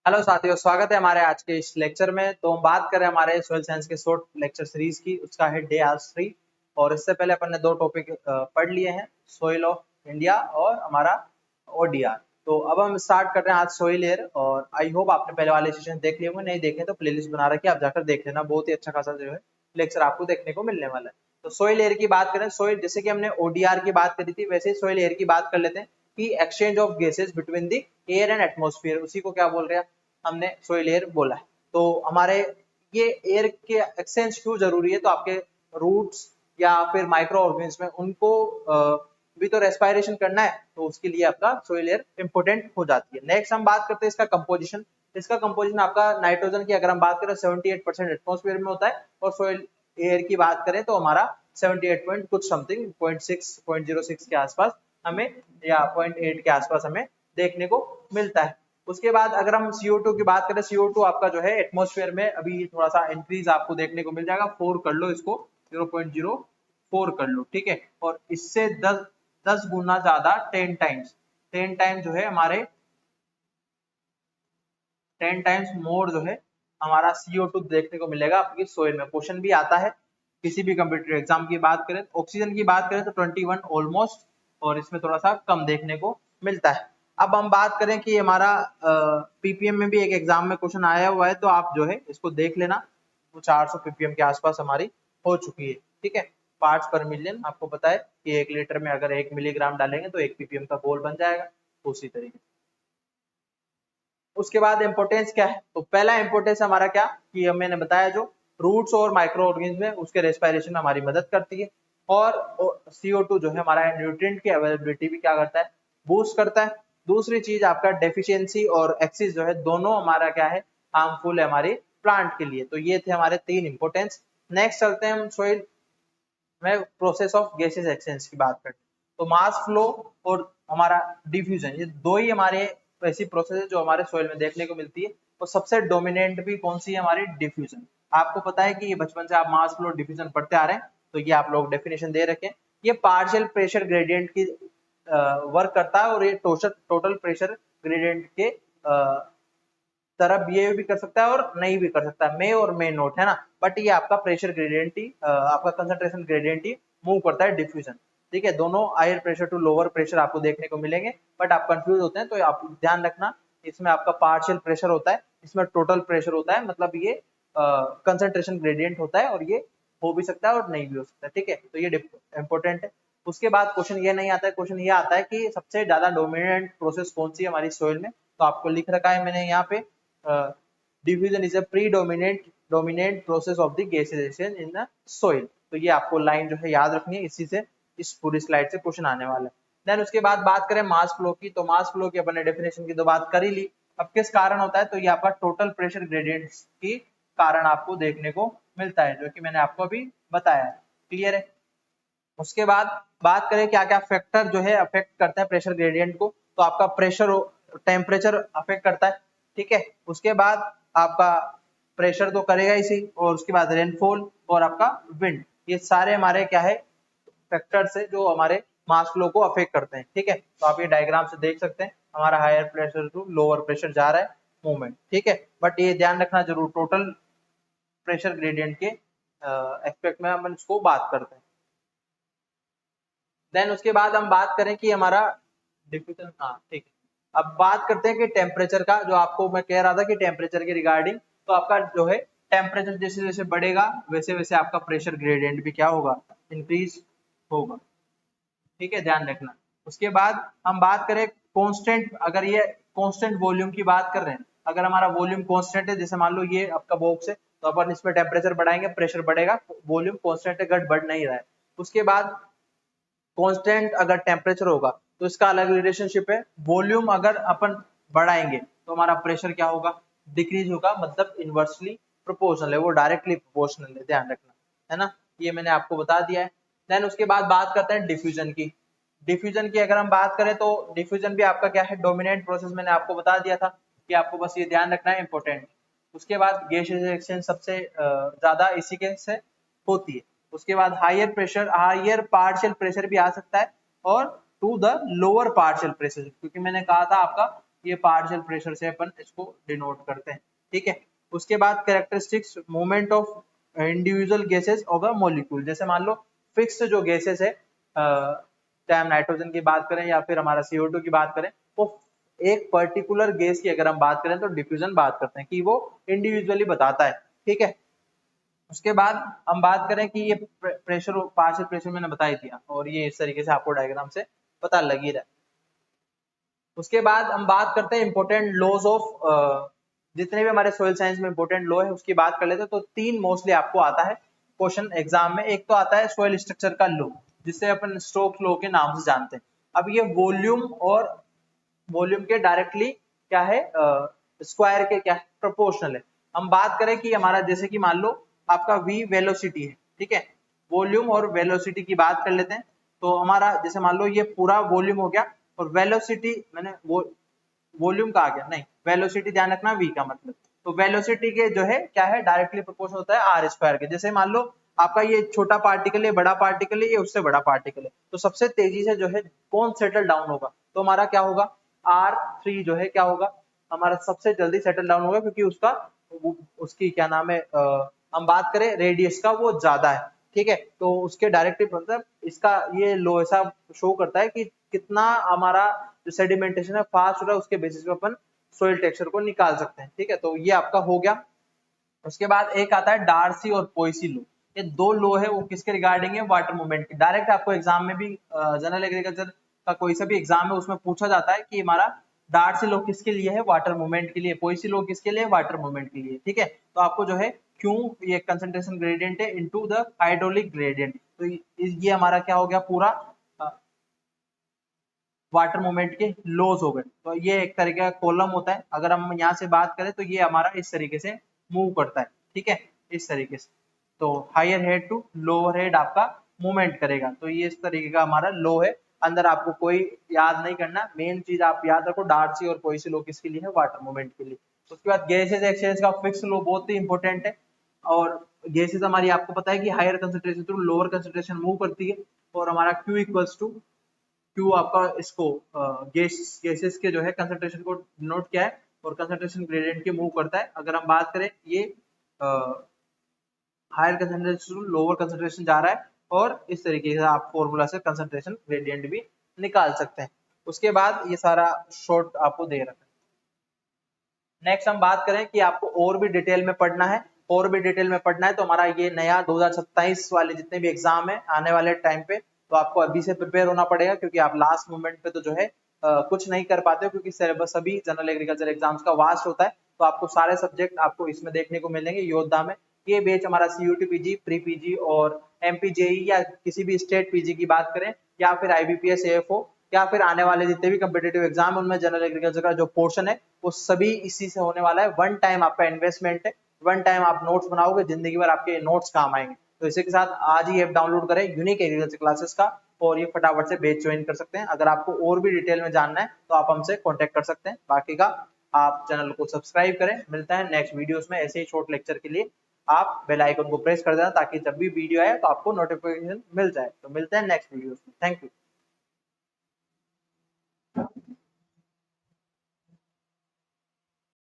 Hello साथियों, स्वागत है हमारे आज के इस लेक्चर में। तो हम बात करें हमारे सोयल साइंस के शॉर्ट लेक्चर सीरीज की। उसका है डे आज 3। और इससे पहले अपन ने दो टॉपिक पढ़ लिए हैं, सोइल ऑफ इंडिया और हमारा ओडीआर। तो अब हम स्टार्ट कर रहे हैं आज सोइल एयर। और आई होप आपने पहले वाले सेशन देख लिए होंगे, नहीं देखे तो प्लेलिस्ट बना रखी है, आप जाकर देख लेना। बहुत ही अच्छा खासा जो है लेक्चर आपको देखने को मिलने वाला है। तो सोइल एयर की बात करें, सोइल जैसे कि हमने ओडीआर की बात करी थी, वैसे ही सोइल एयर की बात कर लेते हैं कि exchange of gases between the air and atmosphere, उसी को क्या बोल रहे हैं हमने, सोइल एयर बोला है। तो हमारे ये एयर के एक्सचेंज क्यों जरूरी है, तो आपके रूट्स या फिर माइक्रो ऑर्गेनिज्म में उनको भी तो रेस्पिरेशन करना है, तो उसके लिए आपका सोइल एयर इंपॉर्टेंट हो जाती है। नेक्स्ट हम बात करते हैं इसका कंपोजिशन। इसका कंपोजिशन आपका नाइट्रोजन की अगर हम बात करें 78% एटमॉस्फेयर में होता है, और सोइल एयर की बात करें तो हमारा 78 पॉइंट कुछ समथिंग 0.6 0.06 के आसपास हमें, या 0.8 के आसपास हमें देखने को मिलता है। उसके बाद अगर हम CO2 की बात करें, CO2 आपका जो है एटमॉस्फेयर में अभी थोड़ा सा इंक्रीज आपको देखने को मिल जाएगा। 4 कर लो इसको, 0.04 कर लो, ठीक है। और इससे 10 गुना ज्यादा 10 टाइम्स जो है हमारे 10 टाइम्स मोर जो है हमारा CO2 देखने को मिलेगा आपकी सोइल में। क्वेश्चन भी आता है किसी भी कंप्यूटर एग्जाम की बात करें। ऑक्सीजन की बात करें तो 21 ऑलमोस्ट, और इसमें थोड़ा सा कम देखने को मिलता है। अब हम बात करें कि हमारा पीपीएम में भी एक एग्जाम में क्वेश्चन आया हुआ है, तो आप जो है इसको देख लेना। वो 400 पीपीएम के आसपास हमारी हो चुकी है, ठीक है। पार्ट्स पर मिलियन, आपको पता है कि 1 लीटर में अगर 1 मिलीग्राम डालेंगे तो 1 पीपीएम का घोल बन जाएगा, उसी तरीके से। उसके बाद इंपोर्टेंस क्या है, तो पहला इंपोर्टेंस हमारा क्या कि मैंने बताया जो रूट्स और माइक्रो ऑर्गेनिज्म है उसके रेस्पिरेशन में हमारी मदद करती है। और CO2 जो है हमारा न्यूट्रिएंट की अवेलेबिलिटी भी क्या करता है, बूस्ट करता है। दूसरी चीज आपका डेफिशिएंसी और एक्सिस जो है दोनों हमारा क्या है, हार्मफुल है हमारे प्लांट के लिए। तो ये थे हमारे 3 इंपोर्टेंस। नेक्स्ट चलते हैं हम सोइल में प्रोसेस ऑफ गैसेस एक्सचेंज की बात करते हैं। तो मास फ्लो और हमारा डिफ्यूजन, ये दो ही हमारे ऐसी प्रोसेस है जो हमारे सॉइल में देखने को मिलती है। और सबसे डोमिनेंट भी कौन सी है, हमारी डिफ्यूजन। आपको पता है कि ये बचपन से आप मास फ्लो डिफ्यूजन पढ़ते आ रहे हैं, तो ये आप लोग डेफिनेशन दे रखे हैं। ये पार्शियल प्रेशर ग्रेडियंट की वर्क करता है, और ये टोटल प्रेशर ग्रेडियंट के तरफ ये भी कर सकता है और नहीं भी कर सकता है, मे और मे नोट, है ना। बट ये आपका प्रेशर ग्रेडियंट ही आपका कंसंट्रेशन ग्रेडियंट ही मूव करता है डिफ्यूजन, ठीक है। दोनों higher pressure to lower pressure आपको देखने को मिलेंगे, बट आप कंफ्यूज होते हैं तो आप ध्यान रखना, इसमें आपका पार्शियल प्रेशर होता है, इसमें टोटल प्रेशर होता है। मतलब ये कंसंट्रेशन ग्रेडियंट होता है, और ये हो भी सकता है और नहीं भी हो सकता है, ठीक है। तो ये इंपॉर्टेंट है। उसके बाद क्वेश्चन ये नहीं आता है, क्वेश्चन ये आता है कि सबसे ज्यादा डोमिनेंट प्रोसेस कौन सी है हमारी सोइल में। तो आपको लिख रखा है मैंने यहाँ पे, diffusion is a predominant process of the gaseization in the soil। तो ये आपको लाइन जो है याद रखनी है, इसी से इस पूरी स्लाइड से क्वेश्चन आने वाला है। देन उसके बाद बात करें मास फ्लो की, तो मास फ्लो की अपने डेफिनेशन की तो बात कर ही ली। अब किस कारण होता है, तो ये आपका टोटल प्रेशर ग्रेडियंट्स की कारण आपको देखने को मिलता है, जो कि मैंने आपको अभी बताया है। क्लियर है। उसके बाद बात करें क्या क्या फैक्टर जो है अफेक्ट करता है प्रेशर ग्रेडियंट को, तो आपका प्रेशर, टेम्परेचर अफेक्ट करता है, ठीक है। उसके बाद आपका प्रेशर तो करेगा इसी, और उसके बाद रेनफॉल और आपका विंड, ये सारे हमारे क्या है, फैक्टर्स है जो हमारे मास फ्लो को अफेक्ट करते हैं, ठीक है। तो आप ये डायग्राम से देख सकते हैं, हमारा higher pressure to lower pressure जा रहा है मूवमेंट, ठीक है। बट ये ध्यान रखना जरूर, टोटल प्रेशर ग्रेडियंट के एक्सपेक्ट में हम इसको बात करते हैं। देन उसके बाद हम बात करें कि हमारा डिफ्यूजन, हाँ ठीक है। अब बात करते हैं कि टेम्परेचर का, जो आपको मैं कह रहा था कि टेम्परेचर के रिगार्डिंग, तो आपका जो है टेम्परेचर जैसे जैसे बढ़ेगा वैसे वैसे आपका प्रेशर ग्रेडियंट भी क्या होगा, इंक्रीज होगा, ठीक है, ध्यान रखना। उसके बाद हम बात करें कांस्टेंट, अगर ये कांस्टेंट वॉल्यूम की बात कर रहे हैं, अगर हमारा वॉल्यूम कांस्टेंट है, जैसे मान लो ये आपका बॉक्स है, तो अपन इसमें टेम्परेचर बढ़ाएंगे प्रेशर बढ़ेगा, वॉल्यूम कांस्टेंट है, घट बढ़ नहीं रहा है। उसके बाद कांस्टेंट अगर टेम्परेचर होगा तो इसका अलग रिलेशनशिप है, वॉल्यूम अगर अपन बढ़ाएंगे तो हमारा प्रेशर क्या होगा, डिक्रीज होगा, मतलब इनवर्सली प्रोपोर्शनल है, वो डायरेक्टली प्रोपोर्शनल है, ध्यान रखना, है ना। ये मैंने आपको बता दिया है। देन उसके बाद बात करते हैं डिफ्यूजन की। डिफ्यूजन की अगर हम बात करें तो डिफ्यूजन भी आपका क्या है, डोमिनेंट प्रोसेस, मैंने आपको बता दिया था कि आपको बस ये ध्यान रखना है, इंपॉर्टेंट। उसके बाद गैसेस एक्सचेंज सबसे ज्यादा इसी के से होती है। उसके बाद higher pressure, higher partial pressure भी आ सकता है, और to the lower partial pressure, क्योंकि मैंने कहा था आपका ये पार्शियल प्रेशर से अपन इसको डिनोट करते हैं, ठीक है। उसके बाद characteristics movement of individual gases और मॉलिक्यूल, जैसे मान लो फिक्स्ड जो गैसेस है, चाहे हम नाइट्रोजन की बात करें या फिर हमारा CO2 की बात करें, वो एक पर्टिकुलर गैस की अगर हम बात करें तो डिफ्यूजन बात करते हैं कि वो इंडिविजुअली बताता है, ठीक है। उसके बाद हम बात करें कि ये प्रेशर पार्शियल प्रेशर मैंने बता ही दिया, और ये इस तरीके से आपको डायग्राम से पता लग ही रहा है। उसके बाद हम बात करते हैं इंपॉर्टेंट लॉज ऑफ, जितने भी हमारे सोइल साइंस में इंपॉर्टेंट लॉ है उसकी बात कर लेते हैं। तो 3 मोस्टली आपको आता है क्वेश्चन एग्जाम में। एक तो आता है सोइल स्ट्रक्चर का लॉ, जिसे अपन स्टोक्स लॉ के नाम से जानते हैं। अब ये वॉल्यूम के डायरेक्टली क्या है, स्क्वायर के क्या है, प्रोपोर्शनल है। हम बात करें कि हमारा जैसे कि मान लो आपका v वेलोसिटी है, ठीक है। वॉल्यूम और वेलोसिटी की बात कर लेते हैं। तो हमारा जैसे मान लो ये पूरा वॉल्यूम हो गया, और वेलोसिटी मैंने वो वॉल्यूम का आ गया, नहीं वेलोसिटी ध्यान रखना, v का मतलब। तो वेलोसिटी के जो है क्या है, डायरेक्टली प्रोपोर्शनल होता है r स्क्वायर के। जैसे मान लो आपका ये छोटा पार्टिकल है, बड़ा पार्टिकल है, ये उससे बड़ा पार्टिकल है, तो सबसे तेजी से जो है कौन सेटल डाउन होगा, तो हमारा क्या होगा, r3 जो है क्या होगा, हमारा सबसे जल्दी सेटल डाउन होगा, क्योंकि उसकी क्या नाम है, हम बात करें रेडियस का, वो ज्यादा है, ठीक है। तो उसके डायरेक्टली मतलब इसका ये लो ऐसा शो करता है कि कितना हमारा जो सेडिमेंटेशन है फास्ट हो रहा है, उसके बेसिस पे अपन सोइल टेक्सचर को निकाल सकते हैं, ठीक है। तो ये आपका हो गया। उसके बाद एक आता है डार्सी और पोइसी लो। ये 2 लो है, वो किसके रिगार्डिंग है, वाटर मूवमेंट के। डायरेक्ट आपको एग्जाम में भी जनरल एग्रीकल्चर का कोई सा भी एग्जाम है उसमें पूछा जाता है कि हमारा डार्सी लो किसके लिए है, वाटर मूवमेंट के लिए, पोइसी लो किसके लिए, वाटर मूवमेंट के लिए, ठीक है। तो आपको जो है क्यों, ये कंसंट्रेशन ग्रेडियंट है इनटू द हाइड्रोलिक ग्रेडियंट, तो ये हमारा क्या हो गया पूरा वाटर मूवमेंट के लॉज हो गए। तो ये एक तरीके का कॉलम होता है। अगर हम यहाँ से बात करें तो ये हमारा इस तरीके से मूव करता है, ठीक है, इस तरीके से। तो higher head to lower head आपका मूवमेंट करेगा। तो ये इस तरीके का हमारा लो है। अंदर आपको कोई याद नहीं करना, मेन चीज आप याद रखो, डार्सी और पोइसी लो किसके लिए है, वाटर मूवमेंट के लिए। उसके बाद गैसेस एक्सचेंज का फिक्स लो बहुत ही इंपॉर्टेंट है। और गैसेस हमारी आपको पता है कि higher concentration to lower concentration move करती है, और हमारा Q इक्वल्स टू क्यू आपका इसको गैसेस के जो है कंसंट्रेशन को नोट किया है, और कंसंट्रेशन ग्रेडियंट के मूव करता है। अगर हम बात करें ये हायर कंसंट्रेशन लोअर कंसंट्रेशन जा रहा है, और इस तरीके से आप फॉर्मूला से कंसंट्रेशन ग्रेडियंट भी निकाल सकते हैं। उसके बाद ये सारा शॉर्ट आपको दे रखा है। नेक्स्ट हम बात करें कि आपको और भी डिटेल में पढ़ना है, और भी डिटेल में पढ़ना है, तो हमारा ये नया 2027 वाले जितने भी एग्जाम है आने वाले टाइम पे, तो आपको अभी से प्रिपेयर होना पड़ेगा, क्योंकि आप लास्ट मोमेंट पे तो जो है कुछ नहीं कर पाते हो, क्योंकि सिलेबस सभी जनरल एग्रीकल्चर एग्जाम्स का वास्ट होता है। तो आपको सारे सब्जेक्ट आपको इसमें देखने को मिलेंगे योद्धा में। ये बैच हमारा CUT PG, प्री PG और MP JE या किसी भी स्टेट PG की बात करें, या फिर IBPS AFO, या फिर आने वाले जितने भी कम्पिटेटिव एग्जाम है उनमें जनरल एग्रीकल्चर का जो पोर्शन है वो सभी इसी से होने वाला है। वन टाइम आपका इन्वेस्टमेंट है, वन टाइम आप नोट्स बनाओगे, जिंदगी भर आपके नोट्स काम आएंगे। तो इसी के साथ आज ही ऐप डाउनलोड करें यूनिक एग्रीकल्चर क्लासेस का, और ये फटाफट से बैच ज्वाइन कर सकते हैं। अगर आपको और भी डिटेल में जानना है तो आप हमसे कॉन्टेक्ट कर सकते हैं। बाकी का आप चैनल को सब्सक्राइब करें। मिलता है नेक्स्ट वीडियोस में ऐसे ही शॉर्ट लेक्चर के लिए। आप बेल आइकन को प्रेस कर देना, ताकि जब भी वीडियो आए तो आपको नोटिफिकेशन मिल जाए। तो मिलते हैं नेक्स्ट वीडियोस में। Thank you.